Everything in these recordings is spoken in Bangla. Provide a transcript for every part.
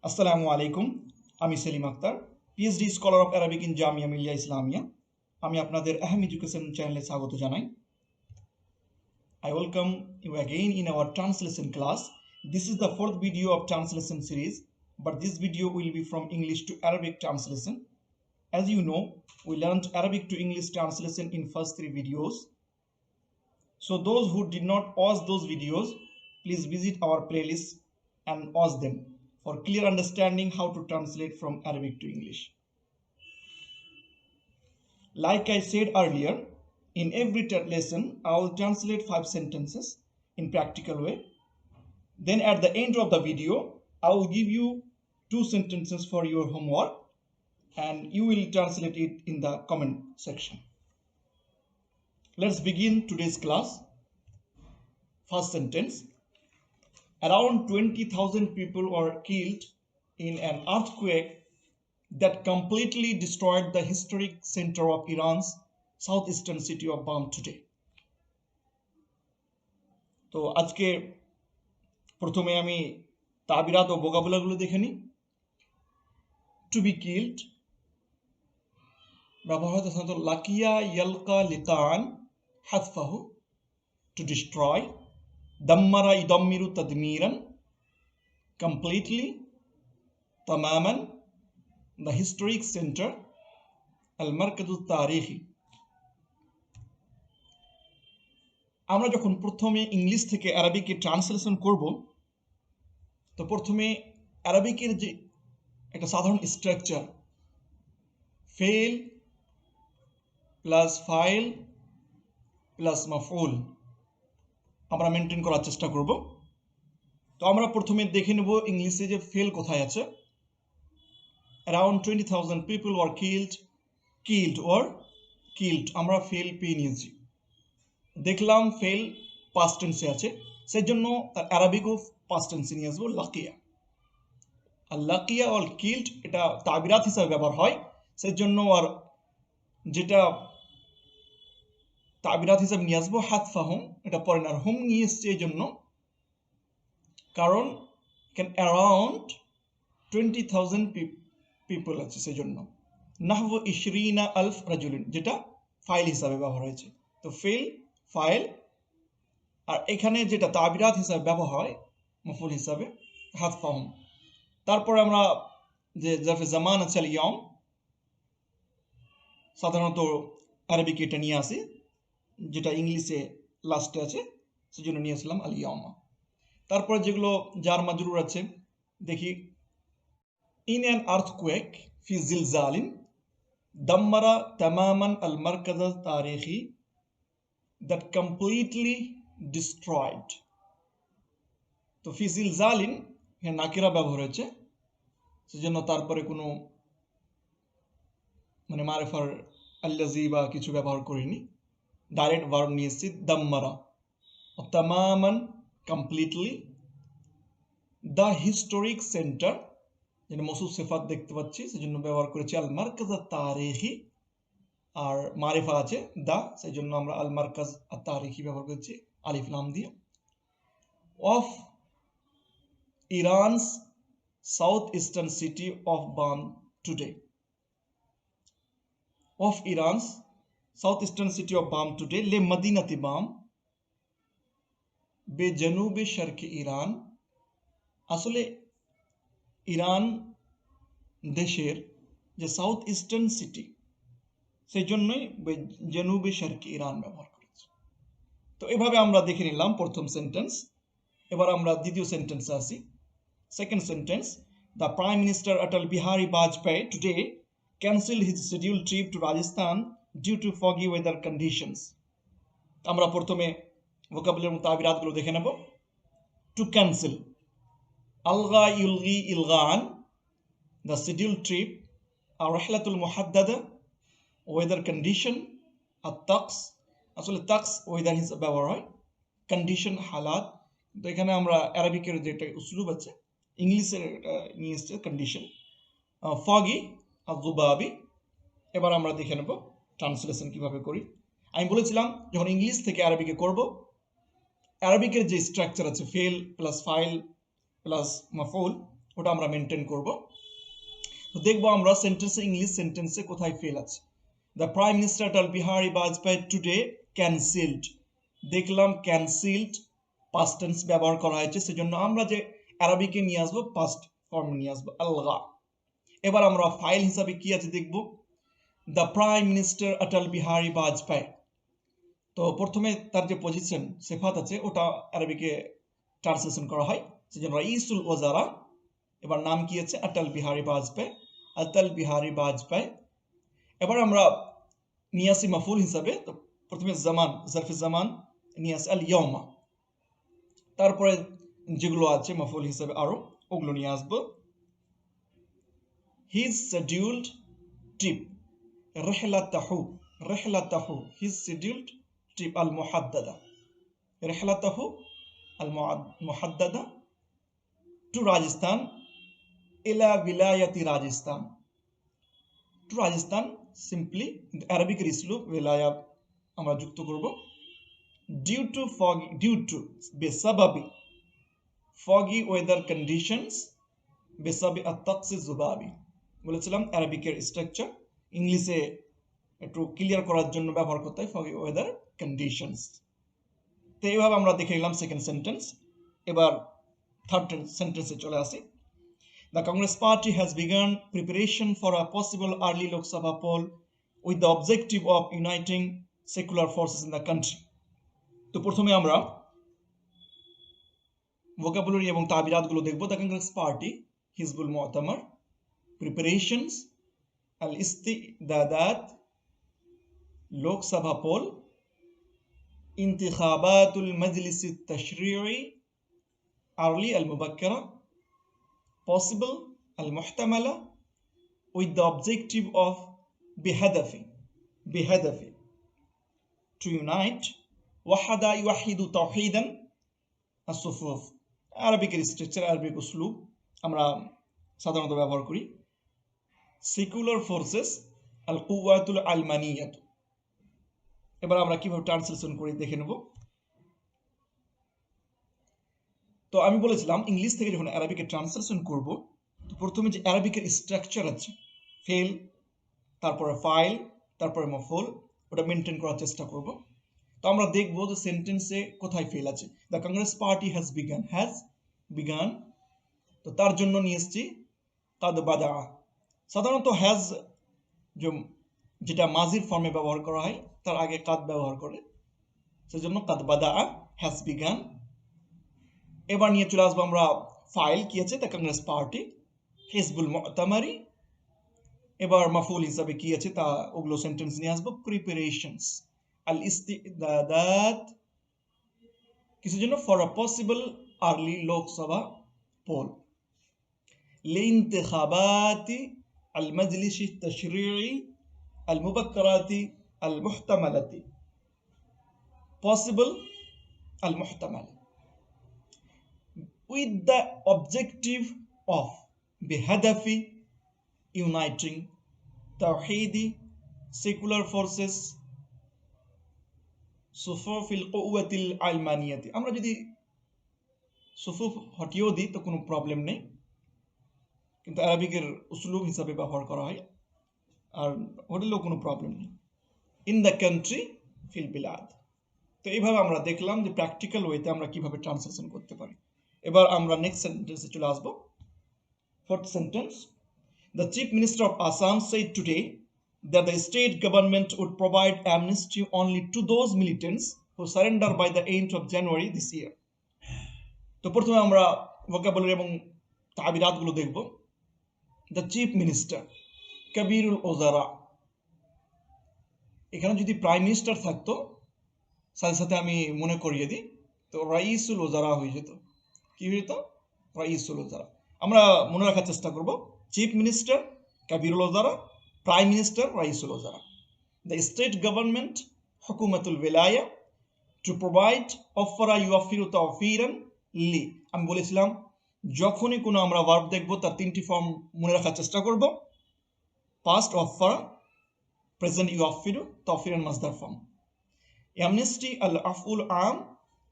আসসালামু আলাইকুম। আমি Selim Akhtar, PhD scholar of Arabic in Jamia Millia Islamia. আমি আপনাদের আহম এডুকেশন চ্যানেলে স্বাগত জানাই। I welcome you again in our translation class. This is the fourth video of translation series, but this video will be from English to Arabic translation. As you know, we learned Arabic to English translation in first 3 videos. So those who did not watch those videos, please visit our playlist and watch them for clear understanding how to translate from Arabic to English. Like I said earlier, in every lesson, I will translate 5 sentences in practical way. Then at the end of the video, I will give you 2 sentences for your homework and you will translate it in the comment section. Let's begin today's class. First sentence. Around 20,000 people were killed in an earthquake that completely destroyed the historic center of Iran's southeastern city of Bam today. তো আজকে প্রথমে আমি তাবিরাত ও ভোকাবুলারিগুলো দেখে নিই। টু বি কিল্ড ব্যবহার হতে সাধারণত লাকিয়া ইয়ালকা লিকান হাতফাহু, টু ডিস্ট্রয়, দাম্মারা ইদম্মিরু তাদমিরান, কমপ্লিটলি, তামামান, দ্য হিস্টোরিক সেন্টার, আল মারকাজু তারিখি। আমরা যখন প্রথমে ইংলিশ থেকে আরবিকে ট্রান্সলেশন করব, তো প্রথমে আরবিকের যে একটা সাধারণ স্ট্রাকচার, ফেল প্লাস ফাইল প্লাস মাফউল, আমরা মেনটেন করার চেষ্টা করব। তো আমরা প্রথমে দেখে নেব ইংলিশে যে ফেল কোথায় আছে। অ্যারাউন্ড 20,000 পিপল ওয়ার কিল্ড, আমরা ফেল পেয়ে নিয়েছি। দেখলাম ফেল পাস্ট টেন্সে আছে, সেই জন্য তার আরবিকও পাস্ট টেন্সে নিয়ে আসবো, লাকিয়া। আর লাকিয়া অর কিল্ড এটা তাবিরাত হিসাবে ব্যবহার হয়, সেই জন্য আর যেটা তাবিরাত হিসাবে নিয়ে আসবো হাতফাহুম, এটা পরে না, হুম নিয়ে এসছে এই জন্য, কারণ অ্যারাউন্ড 20,000 পিপল আছে, সেই জন্য। নাহব ইশরিনা আলফ রাজুলিন, যেটা ফাইল হিসাবে ব্যবহার হয়েছে। তো ফেল, ফাইল, আর এখানে যেটা তাবিরাত হিসাবে ব্যবহার হয় মফুল হিসাবে হাতফাহুম। তারপরে আমরা যে জারফে জামান আছে আল ইয়াউম, সাধারণত আরবিকে এটা নিয়ে আসি, যেটা ইংলিশে লাস্টে আছে, সেজন্য নিয়ে আসলাম আল ইয়াউমা। তারপরে যেগুলো জার মাজরুর আছে দেখি। ইন অ্যান আর্থকুয়েক ফি জিলজালিন দাম্মারা তামামান আল মারকাজ তারিখি দ্যাট কমপ্লিটলি ডিস্ট্রয়েড। তো ফি জিলজালিন এখানে নাকিরা ব্যবহার হয়েছে, সেজন্য তারপরে কোনো মানে মারেফার আল্লাজি বা কিছু ব্যবহার করিনি, ডাইরেক্ট ভার্ব নিয়ে এসেছি দাম্মারা, তামামান কমপ্লিটলি, দ্য হিস্টোরিক সেন্টার, যেটা মৌসুফ সিফাত দেখতে পাচ্ছি সেজন্য ব্যবহার করেছি আল মারকাজ তারিখি, আর মারিফা আছে দা, সেই জন্য আমরা আল মারকাজ তারিখি ব্যবহার করেছি আলিফ লাম দিয়ে। Of Iran's south eastern city of Bam today, of Iran's south eastern city of Bam today লে মদিনাতি বাম বে জনুবে শরকে ইরান। আসলে ইরান দেশের যে সাউথ ইস্টার্ন সিটি, সেই জন্যই জনুবে শরকে ইরান ব্যবহার করেছে। তো এভাবে আমরা দেখে নিলাম প্রথম সেন্টেন্স। এবার আমরা দ্বিতীয় সেন্টেন্সে আসি। Second sentence, the prime minister Atal Bihari Vajpayee today cancelled his schedule trip to Rajasthan due to foggy weather conditions. আমরা প্রথমে ভোকাবুলারি তাবিরাতগুলো দেখে নেব। টু ক্যান্সেল, আলগা ইউলগি ইলগান, দ্য শিডিউল ট্রিপ, আর রহলাতুল মুহাদ্দাদা, ওয়েদার কন্ডিশন, আর তাকস, আসলে তাকস ওয়েদার হিসেবে ব্যবহার হয়, কন্ডিশন হালাত। তো এখানে আমরা আরবিকের যে একটা উসলুব আছে, ইংলিশের নিয়ে এসছে কন্ডিশন, ফগি আর জুবাবি। এবার আমরা দেখে নেব ট্রান্সলেশন কিভাবে করি। আমি বলেছিলাম যখন ইংলিশ থেকে আরবিকে করব, আরবিকের যে স্ট্রাকচার আছে ফেল প্লাস ফাইল প্লাস মাফউল, ওটা আমরা মেনটেন করব। তো দেখবো আমরা সেন্টেন্সে, ইংলিশ সেন্টেন্সে কোথায় ফেল আছে। The prime minister Atal Bihari Vajpayee today cancelled, দেখলাম ক্যান্সেলড পাস্ট টেন্স ব্যবহার করা হয়েছে, সেজন্য আমরা যে আরবিকে নিয়ে আসবো পাস্ট ফর্মে নিয়ে আসবো আলগা। এবার আমরা ফাইল হিসাবে কি আছে দেখব, the prime minister Atal Bihari Vajpayee. তো প্রথমে তার যে পজিশন সেফাত আছে ওটা আরবিকে ট্রান্সলেশন করা হয়, সেজন্য রাইসুল ওয়াজারা। এবার নাম কি আছে, অটল বিহারী বাজপেয়ী, অটল বিহারী বাজপেয়ী। এবার আমরা নিয়ে আসি মাফুল হিসাবে, তো প্রথমে জামান, জারফে জামান নিয়ে আসি আল ইয়াউমা, তারপরে যেগুলো আছে মাফুল হিসাবে আরো ওগুলো নিয়ে আসবো। হিজ শিডিউলড ট্রিপ, রিহলাতাহু, রিহলাতাহু, হিজ শিডিউলড ট্রিপ আল মুহাদ্দাদা, রিহলাতাহু আল মুহাদ্দাদা টু রাজস্থান, ইলা ভিলায়াতি রাজস্থান, টু রাজস্থান সিম্পলি, কিন্তু আরবিকের ইসলুব ভিলায়া আমরা যুক্ত করব। Due to foggy, due to বেসাবাবি foggy weather conditions, বেসাবি আত-তাকসিস জুবাবি। বলেছিলাম আরবিকের স্ট্রাকচার ইংলিশে একটু ক্লিয়ার করার জন্য ব্যবহার করতে হয় foggy weather conditions। তো এইভাবে আমরা দেখে নিলাম সেকেন্ড সেন্টেন্স। এবার থার্ড সেন্টেন্সে চলে আসি। The Congress party has begun preparation for a possible early Lok Sabha poll with the objective of uniting secular forces in the country. তো প্রথমে আমরা ভোকাবুলারি এবং তাবিরাতগুলো দেখব। দ্য কংগ্রেস পার্টি, হিজবুল মুতামার, প্রিপারেশনস, আল ইস্তিদাদাত, লোকসভা পোল, ইন্তিখাবাতুল মজলিস আত-তাশরিঈ, আর্লি আল মুবাক্কারা, পসিবল আল মুহতামালা, with the objective of بهدف to unite, وحد يوحد توحيدا الصفوف। আরবিকের structure, Arabic উসলুব আমরা সাধারণত ব্যবহার করি। সেকুলার ফোর্সেস, আল কুওয়াতুল আলমানিয়াত। এবার আমরা কিভাবে ট্রান্সলেশন করি দেখে নেব। তো আমি বলেছিলাম ইংলিশ থেকে যখন আরবিকে ট্রান্সলেশন করব, তো প্রথমে যে আরবিকের স্ট্রাকচার আছে, ফেল, তারপরে ফাইল, তারপরে মফুল, ওটা মেনটেন করার চেষ্টা করব। তো আমরা দেখব যে সেন্টেন্সে কোথায় ফেল আছে। The Congress party has began, তো তার জন্য নিয়ে এসেছি কাদ বাদা। সাধারণত হ্যাজ যেটা মাজির ফর্মে ব্যবহার করা হয় তার আগে কাদ ব্যবহার করে, সেজন্য কাদ বাদা, হ্যাজ বিগান। এবার নিয়ে চলে আসবো আমরা ফাইল কি আছে, দ্য কংগ্রেস পার্টি, হিজবুল মুতামারি। এবার মাফুল হিসাবে কি আছে তা ওগুলো সেন্টেন্স নিয়ে আসবো। প্রিপারেশনস, আল ইস্তিদাদাত, কিসের জন্য, for a possible early Lok Sabha poll, লিইন্তিখাবাতি আল মজলিস আত-তাশরিঈ আল মুবাক্কারাতি আল মুহতামালাতি, পসিবল আল মুহতামাল, with the objective of بهدف uniting توحيد secular forces صفوف القوة العلمانية। আমরা যদি সুফুফ হটিয়েও দিই তো কোনো প্রবলেম নেই, কিন্তু আরবিকের উসলুব হিসাবে ব্যবহার করা হয়, আর হটিলেও কোনো প্রবলেম নেই। ইন দ্য কান্ট্রি ফিল বিলাদ। তো এইভাবে আমরা দেখলাম যে প্র্যাকটিক্যাল ওয়েতে আমরা কিভাবে ট্রান্সলেশন করতে পারি। এবার আমরা নেক্সট সেন্টেন্সে চলে আসবো। Fourth sentence, the chief minister of Assam said today that the state government would provide amnesty only to those militants who surrender by the end of January this year. তো প্রথমে আমরা ভোকাবুলারি এবং তাবিরাতগুলো দেখব। দ্য চিফ মিনিস্টার, কবিরুল ওজারা। এখানে যদি প্রাইম মিনিস্টার থাকতো সাথে সাথে আমি মনে করিয়ে দিই, তো রাইসুল ওজারা হয়ে যেত। কি হয়ে যেত? রাইসুল ওজারা। আমরা মনে রাখার চেষ্টা করব, চিফ মিনিস্টার কবিরুল ওজারা, প্রাইম মিনিস্টার রাইসুল ওজারা। দ্য স্টেট গভর্নমেন্ট হুকুমাতুল ওয়ালায়া টু প্রোভাইড অফারা ইউফিরু তাওফিরান লি। আমি বলেছিলাম যখনই কোনো আমরা ভার্ব দেখব তার তিনটি ফর্ম মনে রাখার চেষ্টা করব। পাস্ট অফারা, প্রেজেন্ট ইউফিরু, তাওফিরান মাসদার ফর্ম। অ্যামনেস্টি আল আফউল আম,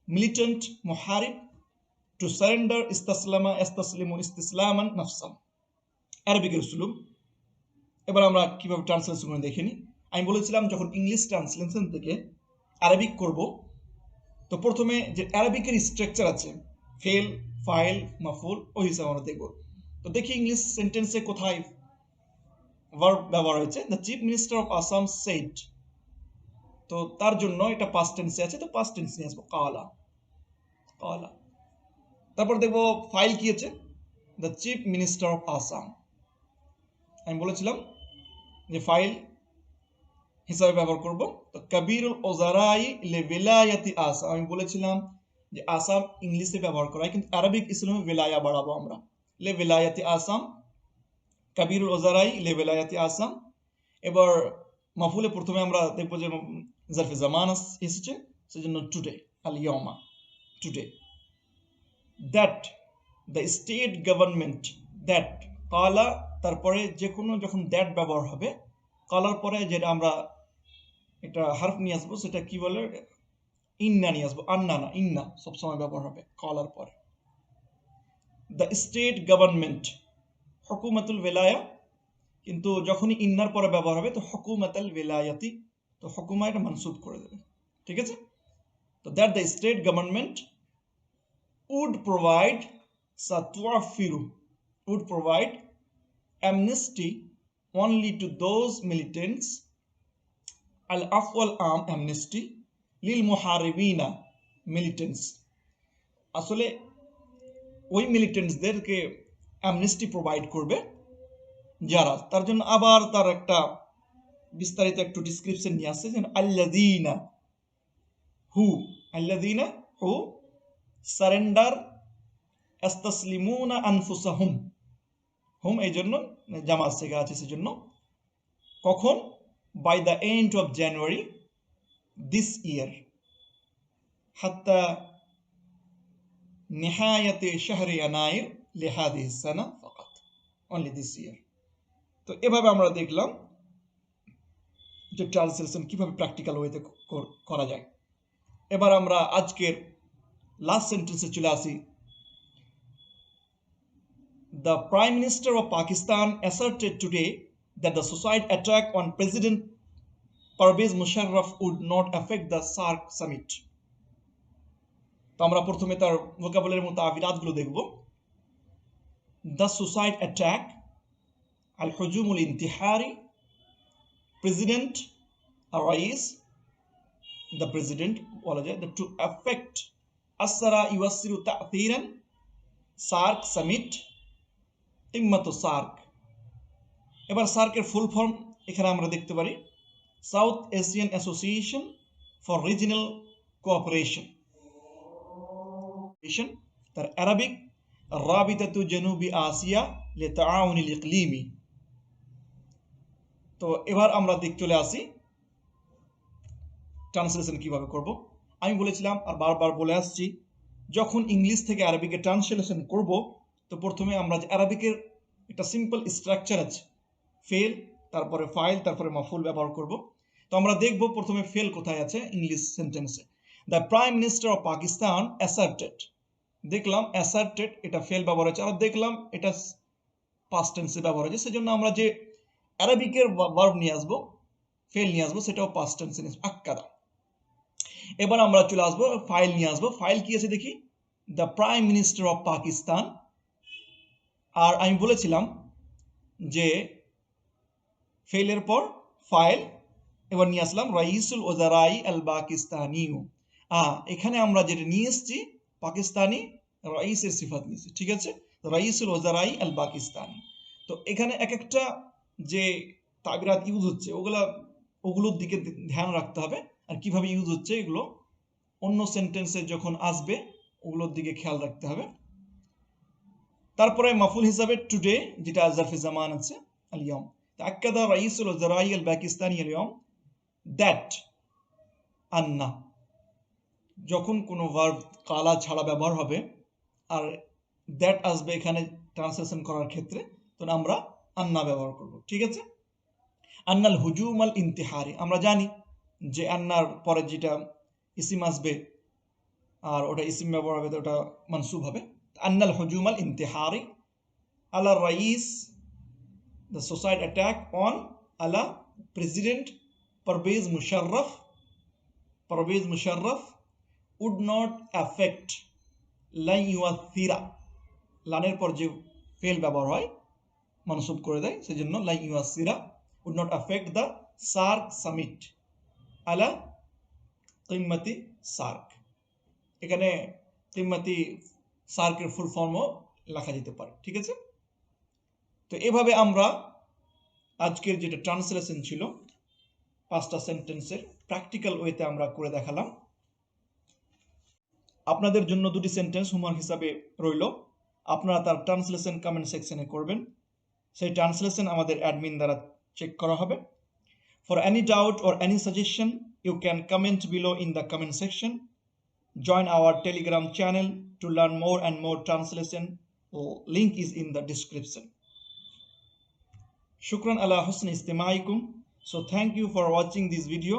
মিলিটেন্ট মুহারিব, টু সারেন্ডার, ইস্তাসলামা, ইস্তাসলিমু, ইস্তিসলামান, নাফসান, আরবিকের উসলুব। এবার আমরা কিভাবে ট্রান্সলেশন করে দেখে নিই। আমি বলেছিলাম যখন ইংলিশ ট্রান্সলেশন থেকে আরবিক করব, তো প্রথমে যে আরবিকের স্ট্রাকচার আছে, ফেল, ফাইল, মাফুল, ওই হিসাবে আমরা দেখব। তো দেখি ইংলিশ সেন্টেন্সে কোথায় ভার্ব ব্যবহার হয়েছে। The chief minister of Assam said, তো তার জন্য এটা পাস্ট টেন্সে আছে, তো পাস্ট টেন্স নিয়ে আসবো, কালা, কালা। তারপর দেখবো ফাইল কি আছে, the chief minister of Assam. আমি বলেছিলাম যে ফাইল হিসাবে ব্যবহার করব। তো কবিরুল ওজারাই লে বেলায়াতি আসাম, আমি বলেছিলাম যে আসাম ইংলিশে ব্যবহার করা হয়, কিন্তু আরবিক ইসলামে বেলায়া বাড়াবো আমরা, লে বেলায়াতি আসাম, কবিরুল ওজারাই লে বেলায়াতি আসাম। এবার মাফুলে প্রথমে আমরা দেখবো যে জারফে জামান এসেছে, সেজন্য টুডে, আল ইয়ামা, today. That, the state government, that, কালা, তারপরে যে কোনো যখন দ্যাট ব্যবহার হবে, কালার পরে যেটা আমরা এটা হার্ফ নিয়ে আসবো, সেটা কি বলে, ইন্না নিয়ে আসবো, আন্না না, ইন্না সবসময় ব্যবহার হবে কালার পরে। দ্য স্টেট গভর্নমেন্ট, হুকুমাতুল ওয়ালায়া, কিন্তু যখনই ইন্নার পরে ব্যবহার হবে তো হুকুমাতুল ওয়ালায়াতি, তো হুকুমা এটা মানসুব করে দেবে, ঠিক আছে। তো that the state government would provide satwafiru, would provide amnesty only to those militants, al afwal am amnesty lil muharibina, militants, আসলে ওই মিলিটেন্টসদেরকে অ্যামনেস্টি প্রোভাইড করবে যারা, তার জন্য আবার তার একটা বিস্তারিত একটু ডিসক্রিপশন নিয়ে আসছে, যেন আল্লাযীনা হু, আল্লাযীনা হু সারেন্ডার ইস্তাসলিমুনা আনফুসাহুম, হুম এই জন্য জামাত থেকে আছে, সেজন্য কখন, by the end of January this year, হাত্তা নিহায়াতে শাহরি ইয়ানাইর লিহাদিহি সানা ফাকাত, অনলি দিস ইয়ার। তো এভাবে আমরা দেখলাম যে ট্রান্সলেশন কিভাবে প্র্যাকটিক্যাল ওয়েতে করা যায়। এবার আমরা আজকের লাস্ট সেন্টেন্সে চলে আসি। The Prime Minister of Pakistan asserted today that the suicide attack on President Pervez Musharraf would not affect the SAARC summit. তো আমরা প্রথমে তার ভোকাবুলারির মতো আবিরাতগুলো দেখব। The suicide attack, al-hujum al-intihari, President, Rais, the President বলা যায়, to affect asara yuwassiru ta'thiran SAARC summit, ইম্মাত সার্ক। এবার সার্কের ফুল ফর্ম এখানে আমরা দেখতে পারি, south Asian association for regional cooperation, তার আরবিক রাবিতাতু জানুবি আসিয়া লিতাআউনিল ইকলিমি। তো এবার আমরা চলে আসি ট্রান্সলেশন কিভাবে করব। আমি বলেছিলাম আর বারবার বলে আসছি, যখন ইংলিশ থেকে আরবিকে ট্রান্সলেশন করব, তো প্রথমে আমরা যে আরবিকের একটা সিম্পল স্ট্রাকচার আছে, ফেল, তারপরে ফাইল, তারপরে মাফুল ব্যবহার করব। তো আমরা দেখব প্রথমে ফেল কোথায় আছে ইংলিশ সেন্টেন্সে। The prime minister of Pakistan asserted, দেখলাম অ্যাসার্টেড এটা ফেল ব্যবহার হয়েছে, আর দেখলাম এটা পাস্ট টেন্সে ব্যবহার হয়েছে, সেজন্য আমরা যে আরবিকের ভার্ব নিয়ে আসবো, ফেল নিয়ে আসবো, সেটাও পাস্ট টেন্সে নিয়ে আসবো, আক্কাদা। এবার আমরা চলে আসবো ফাইল নিয়ে আসবো। ফাইল কি আছে দেখি, the prime minister of Pakistan, আর আমি বলেছিলাম যে ফেলের পর ফাইল, এবার নিয়ে আসলাম রাইসুল ওজারাই আল পাকিস্তানিউ। এখানে আমরা যেটা নিয়ে এসেছি পাকিস্তানি রাইসের সিফাত নিয়েছি, ঠিক আছে, রাইসুল ওজারাই আল পাকিস্তানি। তো এখানে এক একটা যে তাবিরাত ইউজ হচ্ছে ওগুলোর দিকে ধ্যান রাখতে হবে, আর কিভাবে ইউজ হচ্ছে এগুলো অন্য সেন্টেন্সে যখন আসবে ওগুলোর দিকে খেয়াল রাখতে হবে। তারপরে মাফুল হিসাবে টুডে, যেটা জারফে জামান আছে, আল ইয়াউম। তাআক্কাদা রাইসুল ওজারাই আল পাকিস্তানি আল ইয়াউম দ্যাট, আন্না, যখন কোনো ভার্ব কালা ছাড়া ব্যবহার হবে আর দ্যাট আসবে এখানে ট্রান্সলেশন করার ক্ষেত্রে, তো আমরা আন্না ব্যবহার করব, ঠিক আছে। আন্নাল হুজুম আল ইন্তিহারি, আমরা জানি যে আন্নার পরে যেটা ইসিম আসবে আর ওটা ইসিম ব্যবহার হবে, তো ওটা মানসুব হবে। আন্নাল হুজুমাল ইন্তিহারি আলা rice, the suicide attack on ala President Parvez Musharraf would not affect lan yuathira, লানের পর যে ফেল ব্যবহার হয় মানসুব করে দেয়, সেজন্য lan yuathira would not affect the SAARC summit ala কিম্মাতি সার্ক। এখানে কিম্মাতি সার্কের ফুল ফর্মও লেখা যেতে পারে, ঠিক আছে। তো এভাবে আমরা আজকের যেটা ট্রান্সলেশন ছিল 5টা সেন্টেন্সের প্র্যাকটিক্যাল ওয়েতে আমরা করে দেখালাম। আপনাদের জন্য 2টি সেন্টেন্স হোমওয়ার্ক হিসাবে রইল, আপনারা তার ট্রান্সলেশন কমেন্ট সেকশনে করবেন। সেই ট্রান্সলেশন আমাদের অ্যাডমিন দ্বারা চেক করা হবে। For any doubt or any suggestion, you can comment below in the comment section. Join our Telegram channel to learn more and more translation. Link is in the description. Shukran ala husni istimaikum. So thank you for watching this video.